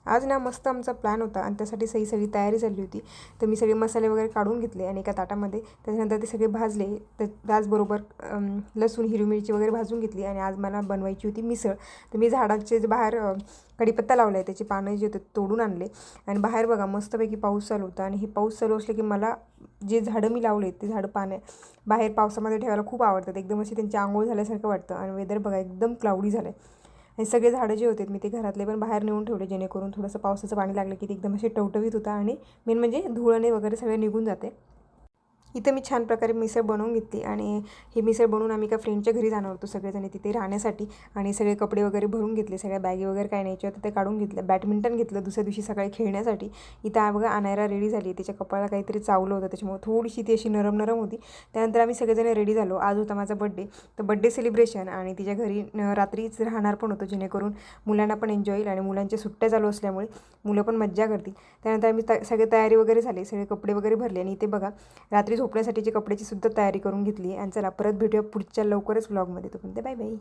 आज ना मस्त आमचा प्लॅन होता आणि त्यासाठी सगळी तयारी झाली होती. तर मी सगळे मसाले वगैरे काढून घेतले आणि एका ताटामध्ये त्याच्यानंतर ते सगळे भाजले. तर त्याचबरोबर लसूण हिरवी मिरची वगैरे भाजून घेतली आणि आज मला बनवायची होती मिसळ. तर मी झाडाचे जे बाहेर कढीपत्ता लावला आहे त्याचे पानं जे होते तोडून आणले आणि बाहेर बघा मस्तपैकी पाऊस चालू होता. आणि हे पाऊस चालू असले की मला जे झाडं मी लावले ते झाडं बाहेर पावसामध्ये ठेवायला खूप आवडतात. एकदम अशी त्यांची आंघोळ झाल्यासारखं वाटतं. आणि वेदर बघा एकदम क्लाउडी झालं आहे. हे सगळे झाडं जे होते मी ते घरातले पण बाहेर नेऊन ठेवले, जेणेकरून थोडंसं पावसाचं पाणी लागलं की ते एकदम असे टवटवीत होता आणि मेन म्हणजे धुळणे वगैरे सगळे निघून जाते. इथं मी छान प्रकारे मिसळ बनवून घेतली आणि ही मिसळ बनवून आम्ही एका फ्रेंडच्या घरी जाणार होतो सगळेजण तिथे राहण्यासाठी. आणि सगळे कपडे वगैरे भरून घेतले, सगळ्या बॅगी वगैरे काय न्यायच्या होत्या ते काढून घेतलं. बॅडमिंटन घेतलं दुसऱ्या दिवशी सकाळी खेळण्यासाठी. इथं बघा अनायरा रेडी झाली, त्याच्या कपाळाला काहीतरी चावलं होतं त्याच्यामुळे थोडीशी ती अशी नरम नरम होती. त्यानंतर आम्ही सगळेजण रेडी झालो. आज होता माझा बड्डे, तर बड्डे सेलिब्रेशन आणि तिच्या घरी रात्रीच राहणार पण होतो, जेणेकरून मुलांना पण एन्जॉय येईल आणि मुलांच्या सुट्ट्या चालू असल्यामुळे मुलं पण मज्जा करतील. त्यानंतर आम्ही सगळे तयारी वगैरे झाली, सगळे कपडे वगैरे भरले आणि इथे बघा रात्री झोपण्यासाठीची कपड्याची सुद्धा तयारी करून घेतली. आणि चला परत भेटूया पुढच्या लवकरच व्लॉगमध्ये. तोपर्यंत बाय बाय.